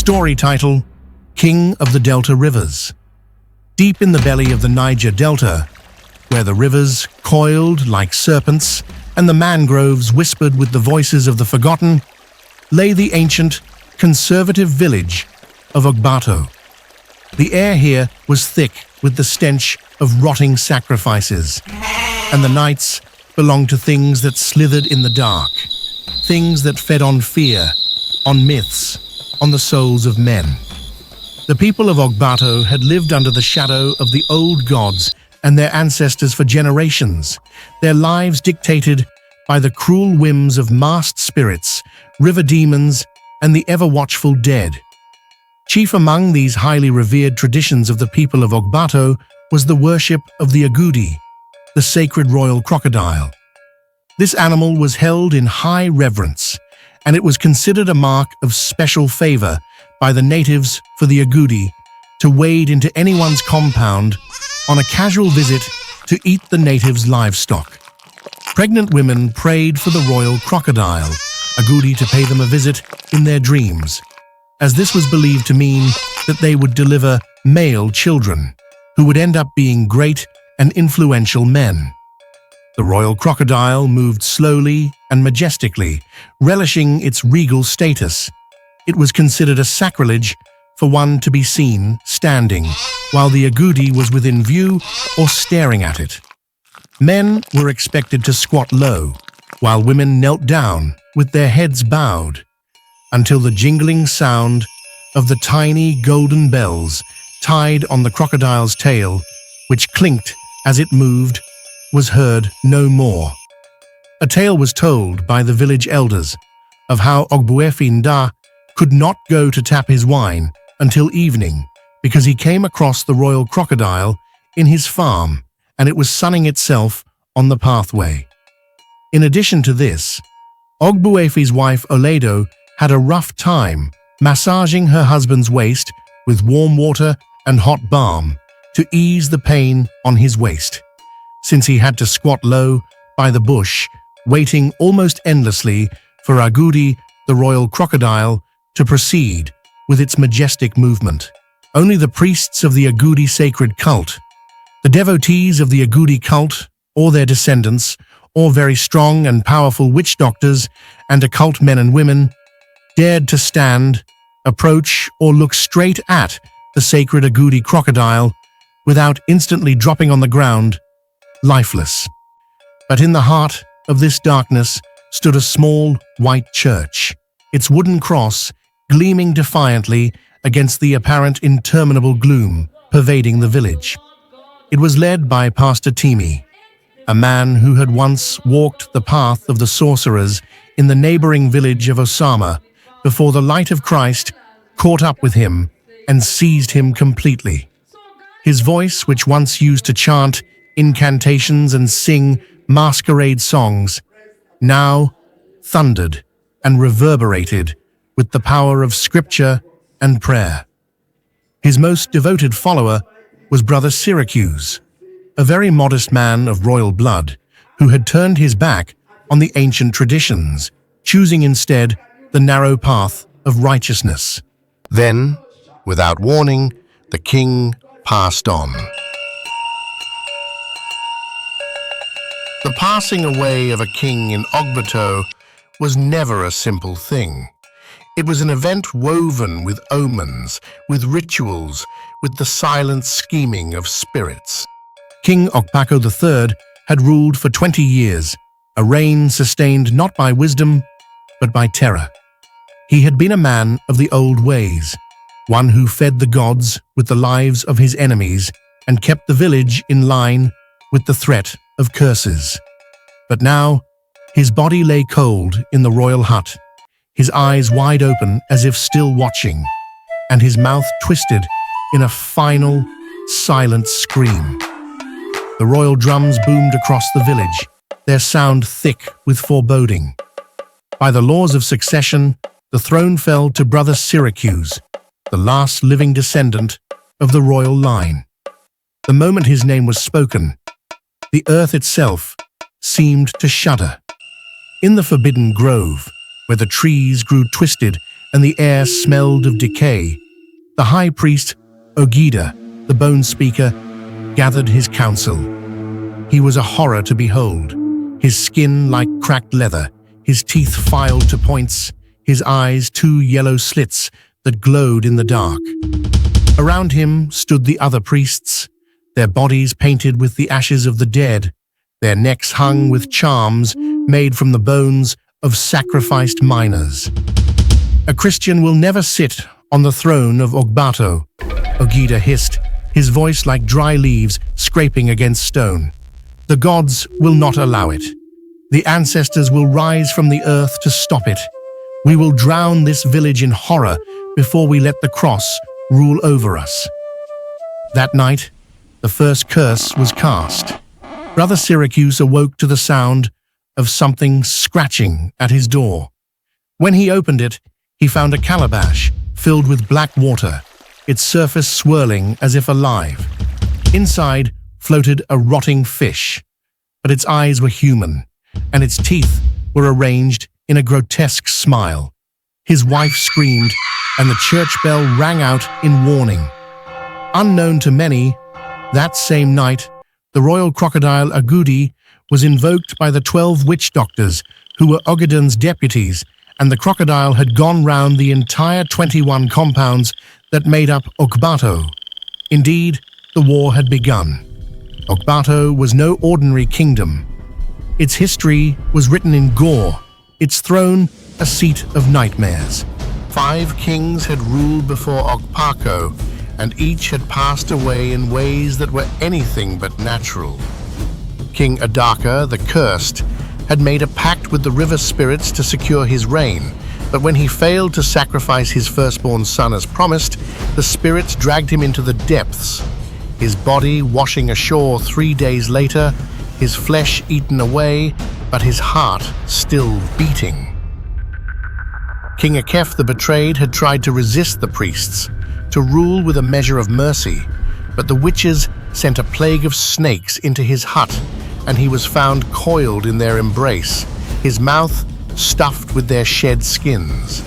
Story title: King of the Delta Rivers. Deep in the belly of the Niger Delta, where the rivers coiled like serpents and the mangroves whispered with the voices of the forgotten, lay the ancient, conservative village of Ogbato. The air here was thick with the stench of rotting sacrifices, and the nights belonged to things that slithered in the dark, things that fed on fear, on myths, on the souls of men. The people of Ogbato had lived under the shadow of the old gods and their ancestors for generations, their lives dictated by the cruel whims of masked spirits, river demons, and the ever-watchful dead. Chief among these highly revered traditions of the people of Ogbato was the worship of the agouti, the sacred royal crocodile. This animal was held in high reverence, and it was considered a mark of special favor by the natives for the agouti to wade into anyone's compound on a casual visit to eat the natives' livestock. Pregnant women prayed for the royal crocodile, agouti, to pay them a visit in their dreams, as this was believed to mean that they would deliver male children, who would end up being great and influential men. The royal crocodile moved slowly and majestically, relishing its regal status. It was considered a sacrilege for one to be seen standing, while the agouti was within view or staring at it. Men were expected to squat low, while women knelt down with their heads bowed, until the jingling sound of the tiny golden bells tied on the crocodile's tail, which clinked as it moved, was heard no more. A tale was told by the village elders of how Ogbuefi Nda could not go to tap his wine until evening because he came across the royal crocodile in his farm and it was sunning itself on the pathway. In addition to this, Ogbuefi's wife Oledo had a rough time massaging her husband's waist with warm water and hot balm to ease the pain on his waist, since he had to squat low by the bush, waiting almost endlessly for agouti, the royal crocodile, to proceed with its majestic movement. Only the priests of the agouti sacred cult, the devotees of the agouti cult, or their descendants, or very strong and powerful witch doctors and occult men and women, dared to stand, approach, or look straight at the sacred agouti crocodile without instantly dropping on the ground, lifeless. But in the heart of this darkness stood a small white church, its wooden cross gleaming defiantly against the apparent interminable gloom pervading the village. It was led by Pastor Timi, a man who had once walked the path of the sorcerers in the neighboring village of Osama before the light of Christ caught up with him and seized him completely. His voice, which once used to chant incantations and sing masquerade songs, now thundered and reverberated with the power of scripture and prayer. His most devoted follower was Brother Syracuse, a very modest man of royal blood who had turned his back on the ancient traditions, choosing instead the narrow path of righteousness. Then, without warning, the king passed on. The passing away of a king in Ogbato was never a simple thing. It was an event woven with omens, with rituals, with the silent scheming of spirits. King Okpako III had ruled for 20 years, a reign sustained not by wisdom, but by terror. He had been a man of the old ways, one who fed the gods with the lives of his enemies and kept the village in line with the threat of curses. But now, his body lay cold in the royal hut, his eyes wide open as if still watching, and his mouth twisted in a final, silent scream. The royal drums boomed across the village, their sound thick with foreboding. By the laws of succession, the throne fell to Brother Syracuse, the last living descendant of the royal line. The moment his name was spoken, the earth itself seemed to shudder. In the forbidden grove, where the trees grew twisted and the air smelled of decay. The high priest, Ogida, the bone speaker, gathered his council. He was a horror to behold, his skin like cracked leather, his teeth filed to points, his eyes two yellow slits that glowed in the dark. Around him stood the other priests, their bodies painted with the ashes of the dead, their necks hung with charms made from the bones of sacrificed miners. A Christian will never sit on the throne of Ogbato, Ogida hissed, his voice like dry leaves scraping against stone. The gods will not allow it. The ancestors will rise from the earth to stop it. We will drown this village in horror before we let the cross rule over us. That night, the first curse was cast. Brother Syracuse awoke to the sound of something scratching at his door. When he opened it, he found a calabash filled with black water, its surface swirling as if alive. Inside floated a rotting fish, but its eyes were human, and its teeth were arranged in a grotesque smile. His wife screamed, and the church bell rang out in warning. Unknown to many, that same night, the royal crocodile Agudi was invoked by the 12 witch-doctors who were Ogaden's deputies, and the crocodile had gone round the entire 21 compounds that made up Ogbato. Indeed, the war had begun. Ogbato was no ordinary kingdom. Its history was written in gore, its throne a seat of nightmares. 5 kings had ruled before Ogpako, and each had passed away in ways that were anything but natural. King Adaka, the Cursed, had made a pact with the river spirits to secure his reign, but when he failed to sacrifice his firstborn son as promised, the spirits dragged him into the depths, his body washing ashore 3 days later, his flesh eaten away, but his heart still beating. King Akef the Betrayed had tried to resist the priests, to rule with a measure of mercy, but the witches sent a plague of snakes into his hut, and he was found coiled in their embrace, his mouth stuffed with their shed skins.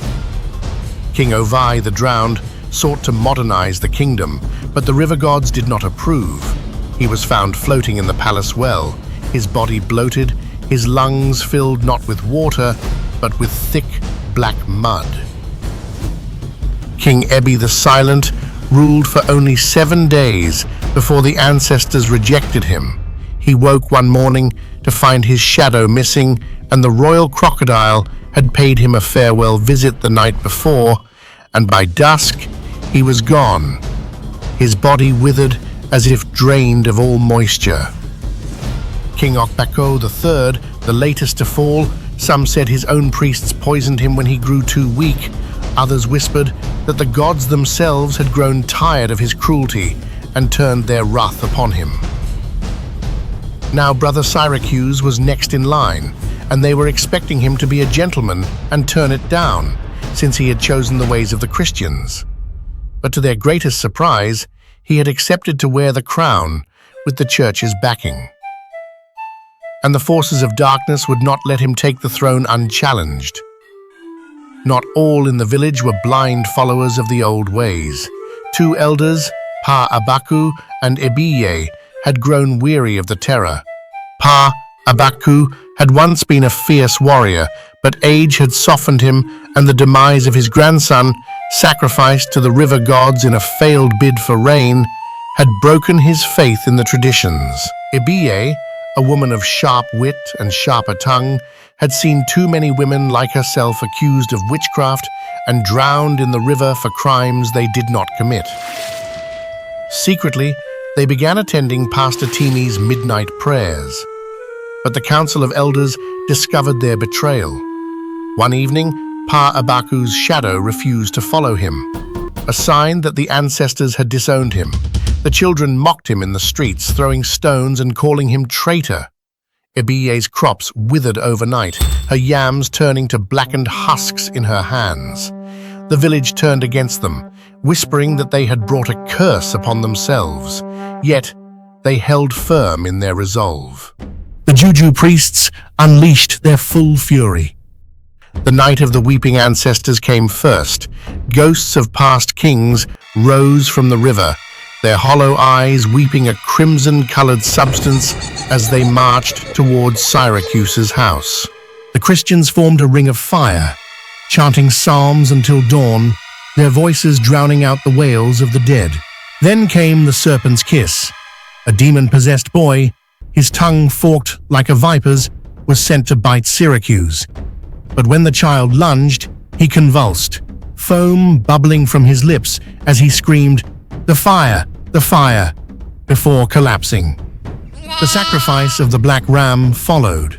King Ovai the Drowned sought to modernize the kingdom, but the river gods did not approve. He was found floating in the palace well, his body bloated, his lungs filled not with water, but with thick black mud. King Ebi the Silent ruled for only 7 days before the ancestors rejected him. He woke one morning to find his shadow missing, and the royal crocodile had paid him a farewell visit the night before, and by dusk he was gone, his body withered as if drained of all moisture. King Okpako III, the latest to fall, some said his own priests poisoned him when he grew too weak. Others whispered that the gods themselves had grown tired of his cruelty and turned their wrath upon him. Now Brother Syracuse was next in line, and they were expecting him to be a gentleman and turn it down, since he had chosen the ways of the Christians. But to their greatest surprise, he had accepted to wear the crown with the church's backing. And the forces of darkness would not let him take the throne unchallenged. Not all in the village were blind followers of the old ways. 2 elders, Pa Abaku and Ebiye, had grown weary of the terror. Pa Abaku had once been a fierce warrior, but age had softened him, and the demise of his grandson, sacrificed to the river gods in a failed bid for rain, had broken his faith in the traditions. Ebiye, a woman of sharp wit and sharper tongue, had seen too many women like herself accused of witchcraft and drowned in the river for crimes they did not commit. Secretly, they began attending Pastor Timi's midnight prayers, but the Council of Elders discovered their betrayal. One evening, Pa Abaku's shadow refused to follow him, a sign that the ancestors had disowned him. The children mocked him in the streets, throwing stones and calling him traitor. Ebiye's crops withered overnight, her yams turning to blackened husks in her hands. The village turned against them, whispering that they had brought a curse upon themselves, yet they held firm in their resolve. The Juju priests unleashed their full fury. The night of the weeping ancestors came first. Ghosts of past kings rose from the river, their hollow eyes weeping a crimson-colored substance as they marched towards Syracuse's house. The Christians formed a ring of fire, chanting psalms until dawn, their voices drowning out the wails of the dead. Then came the serpent's kiss. A demon-possessed boy, his tongue forked like a viper's, was sent to bite Syracuse. But when the child lunged, he convulsed, foam bubbling from his lips as he screamed, "The fire! The fire!" before collapsing. The sacrifice of the black ram followed.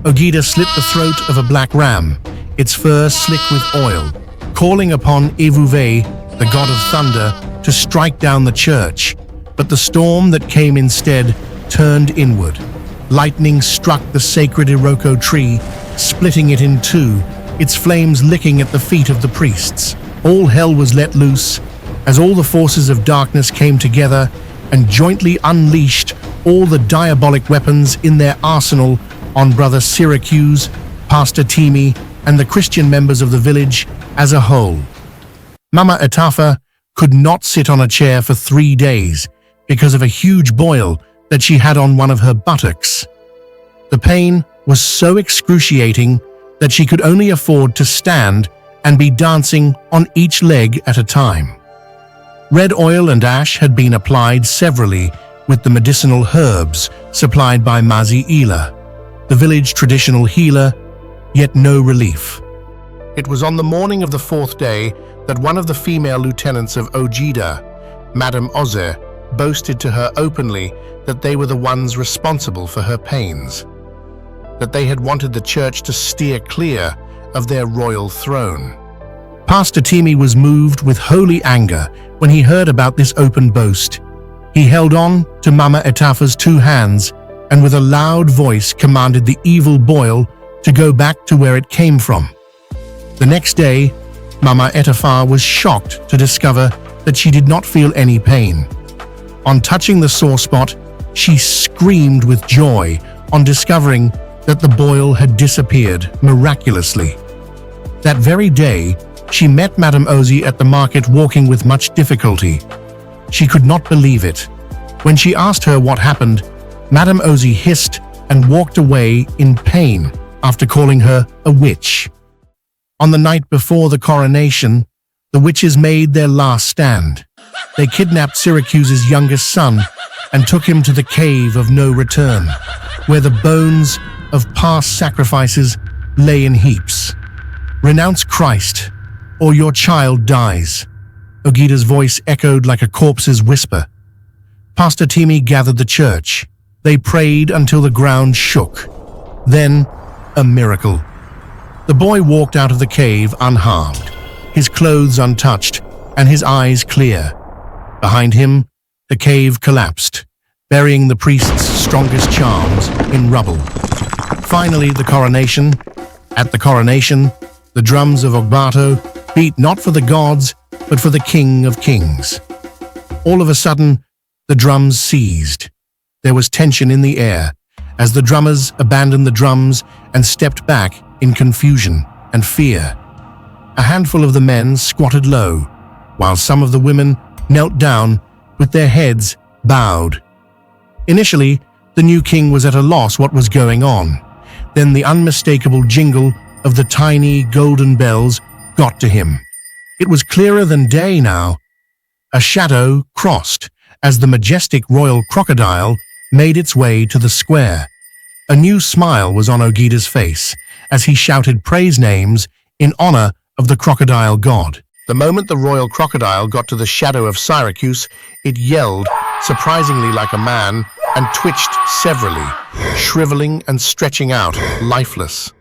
Ogida slit the throat of a black ram, its fur slick with oil, calling upon Evuve, the god of thunder, to strike down the church. But the storm that came instead turned inward. Lightning struck the sacred Iroko tree, splitting it in two, its flames licking at the feet of the priests. All hell was let loose, as all the forces of darkness came together and jointly unleashed all the diabolic weapons in their arsenal on Brother Syracuse, Pastor Timi, and the Christian members of the village as a whole. Mama Etafa could not sit on a chair for 3 days because of a huge boil that she had on one of her buttocks. The pain was so excruciating that she could only afford to stand and be dancing on each leg at a time. Red oil and ash had been applied severally with the medicinal herbs supplied by Mazi Ila, the village traditional healer, yet no relief. It was on the morning of the 4th day that one of the female lieutenants of Ojida, Madame Ozer, boasted to her openly that they were the ones responsible for her pains, that they had wanted the church to steer clear of their royal throne. Pastor Timi was moved with holy anger when he heard about this open boast. He held on to Mama Etafa's 2 hands and with a loud voice commanded the evil boil to go back to where it came from. The next day, Mama Etafa was shocked to discover that she did not feel any pain. On touching the sore spot, she screamed with joy on discovering that the boil had disappeared miraculously. That very day, she met Madame Ozi at the market walking with much difficulty. She could not believe it. When she asked her what happened, Madame Ozi hissed and walked away in pain after calling her a witch. On the night before the coronation, the witches made their last stand. They kidnapped Syracuse's youngest son and took him to the cave of no return, where the bones of past sacrifices lay in heaps. "Renounce Christ, or your child dies," Ogida's voice echoed like a corpse's whisper. Pastor Timi gathered the church. They prayed until the ground shook. Then, a miracle. The boy walked out of the cave unharmed, his clothes untouched, and his eyes clear. Behind him, the cave collapsed, burying the priest's strongest charms in rubble. Finally, the coronation. At the coronation, the drums of Ogbato beat not for the gods, but for the King of Kings. All of a sudden, the drums ceased. There was tension in the air as the drummers abandoned the drums and stepped back in confusion and fear. A handful of the men squatted low, while some of the women knelt down with their heads bowed. Initially, the new king was at a loss what was going on. Then the unmistakable jingle of the tiny golden bells got to him. It was clearer than day now. A shadow crossed as the majestic royal crocodile made its way to the square. A new smile was on Ogida's face as he shouted praise names in honor of the crocodile god. The moment the royal crocodile got to the shadow of Syracuse, it yelled, surprisingly like a man, and twitched severally, shriveling and stretching out, lifeless.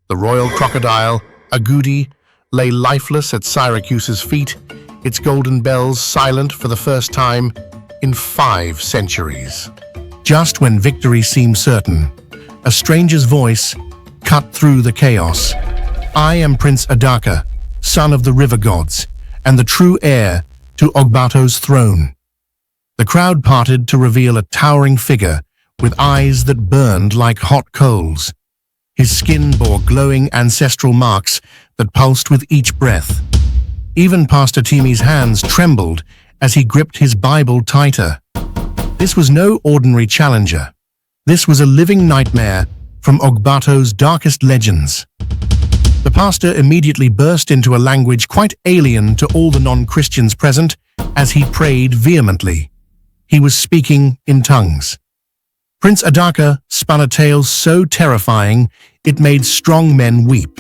The royal crocodile, Agudi, lay lifeless at Syracuse's feet, its golden bells silent for the first time in 5 centuries. Just when victory seemed certain, a stranger's voice cut through the chaos. "I am Prince Adaka, son of the river gods, and the true heir to Ogbato's throne." The crowd parted to reveal a towering figure with eyes that burned like hot coals. His skin bore glowing ancestral marks that pulsed with each breath. Even Pastor Timi's hands trembled as he gripped his Bible tighter. This was no ordinary challenger. This was a living nightmare from Ogbato's darkest legends. The pastor immediately burst into a language quite alien to all the non-Christians present as he prayed vehemently. He was speaking in tongues. Prince Adaka spun a tale so terrifying it made strong men weep.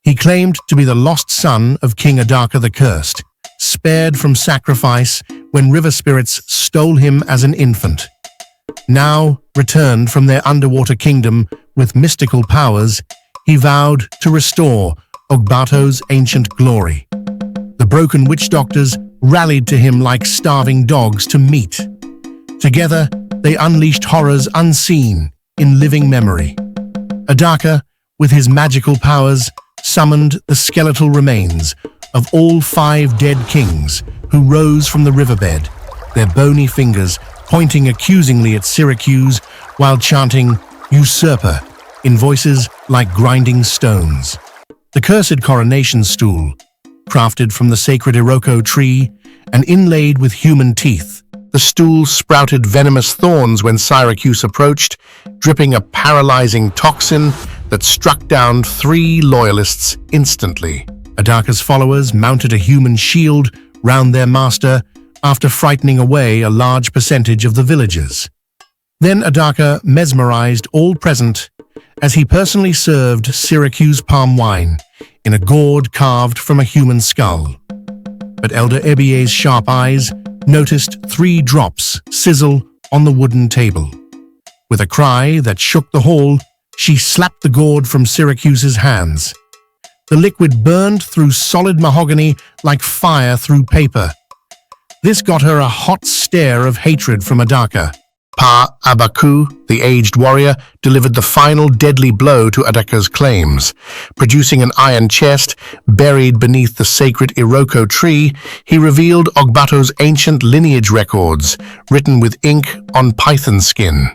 He claimed to be the lost son of King Adaka the Cursed, spared from sacrifice when river spirits stole him as an infant. Now, returned from their underwater kingdom with mystical powers, he vowed to restore Ogbato's ancient glory. The broken witch-doctors rallied to him like starving dogs to meat. Together, they unleashed horrors unseen in living memory. Adaka, with his magical powers, summoned the skeletal remains of all 5 dead kings who rose from the riverbed, their bony fingers pointing accusingly at Syracuse while chanting "Usurper" in voices like grinding stones. The cursed coronation stool, crafted from the sacred Iroko tree and inlaid with human teeth, the stool sprouted venomous thorns when Syracuse approached, dripping a paralyzing toxin that struck down 3 loyalists instantly. Adaka's followers mounted a human shield round their master after frightening away a large percentage of the villagers. Then Adaka mesmerized all present as he personally served Syracuse palm wine in a gourd carved from a human skull. But Elder Ebie's sharp eyes noticed 3 drops sizzle on the wooden table. With a cry that shook the hall, she slapped the gourd from Syracuse's hands. The liquid burned through solid mahogany like fire through paper. This got her a hot stare of hatred from Adaka. Pa Abaku, the aged warrior, delivered the final deadly blow to Adaka's claims. Producing an iron chest buried beneath the sacred Iroko tree, he revealed Ogbato's ancient lineage records, written with ink on python skin.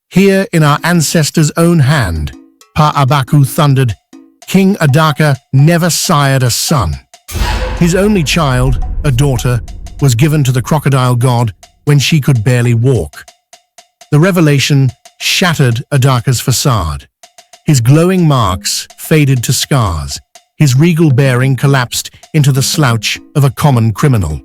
"Here in our ancestors' own hand," Pa Abaku thundered, "King Adaka never sired a son. His only child, a daughter, was given to the crocodile god when she could barely walk." The revelation shattered Adaka's facade. His glowing marks faded to scars. His regal bearing collapsed into the slouch of a common criminal.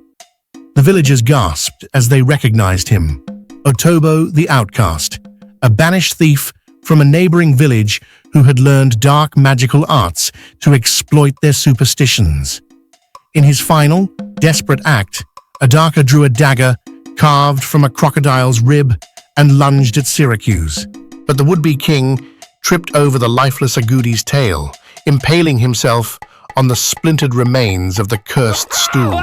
The villagers gasped as they recognized him. Otobo the outcast, a banished thief from a neighboring village who had learned dark magical arts to exploit their superstitions. In his final, desperate act, Adaka drew a dagger carved from a crocodile's rib and lunged at Syracuse. But the would-be king tripped over the lifeless Agudi's tail, impaling himself on the splintered remains of the cursed stool.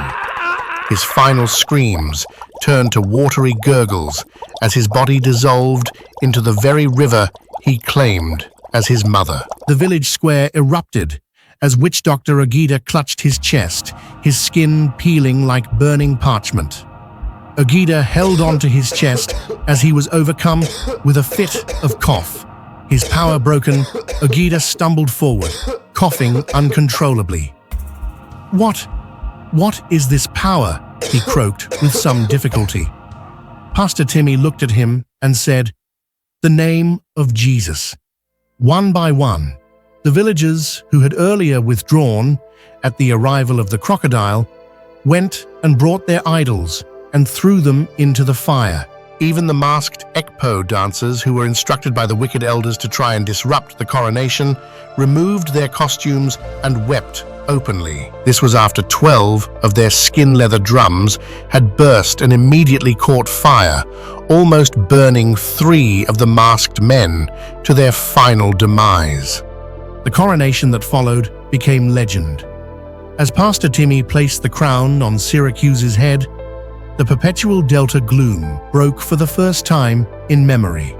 His final screams turned to watery gurgles as his body dissolved into the very river he claimed as his mother. The village square erupted as Witch-Doctor Ogida clutched his chest, his skin peeling like burning parchment. Ogida held onto his chest as he was overcome with a fit of cough. His power broken, Ogida stumbled forward, coughing uncontrollably. What is this power?" he croaked with some difficulty. Pastor Timi looked at him and said, "The name of Jesus." One by one, the villagers who had earlier withdrawn at the arrival of the crocodile went and brought their idols and threw them into the fire. Even the masked Ekpo dancers who were instructed by the wicked elders to try and disrupt the coronation removed their costumes and wept openly. This was after 12 of their skin-leather drums had burst and immediately caught fire, almost burning 3 of the masked men to their final demise. The coronation that followed became legend. As Pastor Timi placed the crown on Syracuse's head, the perpetual delta gloom broke for the first time in memory.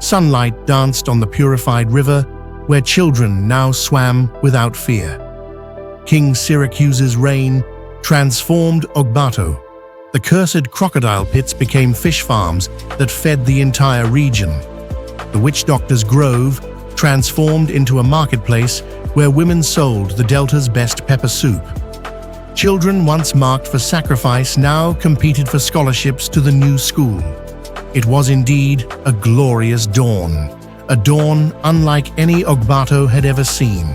Sunlight danced on the purified river, where children now swam without fear. King Syracuse's reign transformed Ogbato. The cursed crocodile pits became fish farms that fed the entire region. The Witchdoctors' grove transformed into a marketplace where women sold the Delta's best pepper soup. Children once marked for sacrifice now competed for scholarships to the new school. It was indeed a glorious dawn, a dawn unlike any Ogbato had ever seen.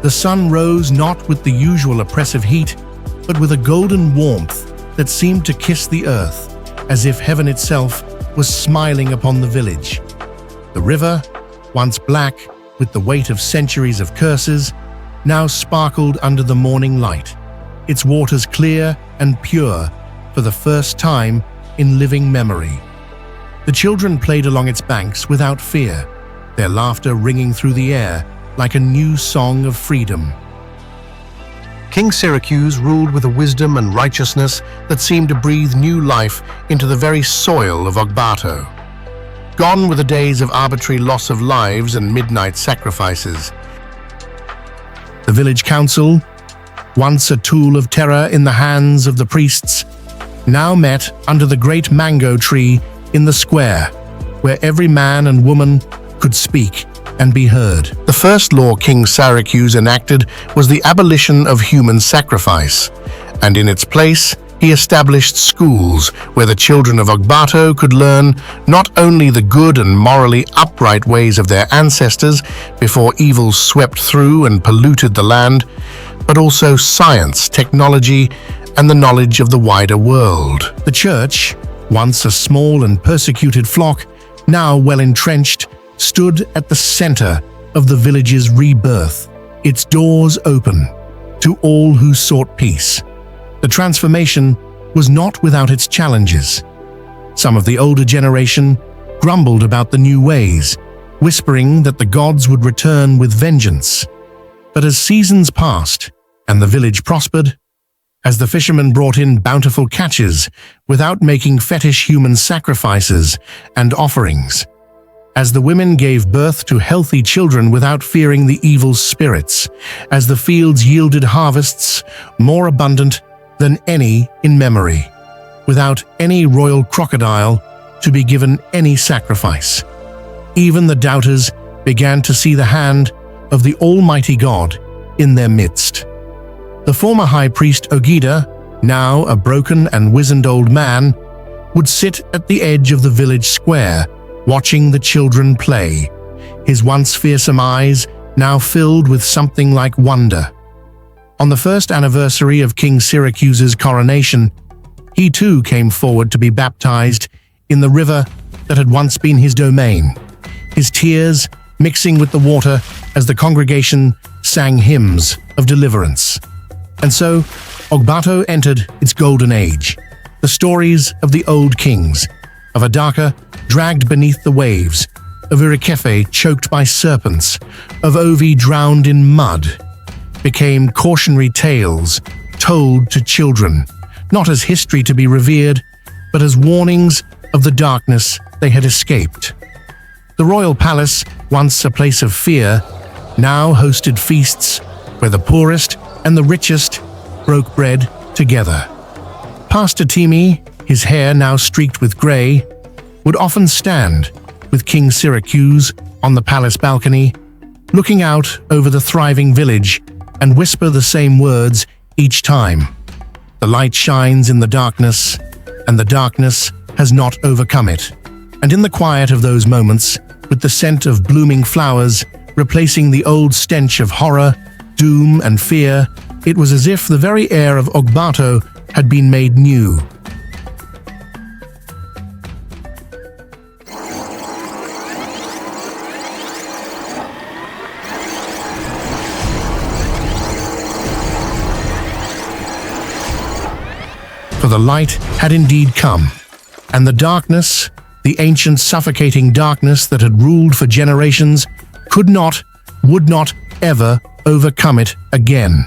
The sun rose not with the usual oppressive heat, but with a golden warmth that seemed to kiss the earth, as if heaven itself was smiling upon the village. The river, once black with the weight of centuries of curses, now sparkled under the morning light, its waters clear and pure for the first time in living memory. The children played along its banks without fear, their laughter ringing through the air like a new song of freedom. King Syracuse ruled with a wisdom and righteousness that seemed to breathe new life into the very soil of Ogbato. Gone were the days of arbitrary loss of lives and midnight sacrifices. The village council, once a tool of terror in the hands of the priests, now met under the great mango tree in the square, where every man and woman could speak and be heard. The first law King Syracuse enacted was the abolition of human sacrifice, and in its place he established schools where the children of Ogbato could learn not only the good and morally upright ways of their ancestors before evils swept through and polluted the land, but also science, technology, and the knowledge of the wider world. The church, once a small and persecuted flock, now well entrenched, stood at the center of the village's rebirth, its doors open to all who sought peace. The transformation was not without its challenges. Some of the older generation grumbled about the new ways, whispering that the gods would return with vengeance. But as seasons passed and the village prospered, as the fishermen brought in bountiful catches without making fetish human sacrifices and offerings, as the women gave birth to healthy children without fearing the evil spirits, as the fields yielded harvests more abundant than any in memory, without any royal crocodile to be given any sacrifice, even the doubters began to see the hand of the Almighty God in their midst. The former high priest Ogida, now a broken and wizened old man, would sit at the edge of the village square, watching the children play, his once fearsome eyes now filled with something like wonder. On the first anniversary of King Syracuse's coronation, he too came forward to be baptized in the river that had once been his domain, his tears mixing with the water as the congregation sang hymns of deliverance. And so, Ogbato entered its golden age, the stories of the old kings, of Adaka dragged beneath the waves, of Irikefe choked by serpents, of Ovi drowned in mud, became cautionary tales told to children, not as history to be revered, but as warnings of the darkness they had escaped. The royal palace, once a place of fear, now hosted feasts where the poorest and the richest broke bread together. Pastor Timi, his hair now streaked with grey, would often stand with King Syracuse on the palace balcony, looking out over the thriving village and whisper the same words each time. The light shines in the darkness, and the darkness has not overcome it. And in the quiet of those moments, with the scent of blooming flowers replacing the old stench of horror, doom, and fear, it was as if the very air of Ogbato had been made new. For the light had indeed come, and the darkness, the ancient suffocating darkness that had ruled for generations, could not, would not ever overcome it again.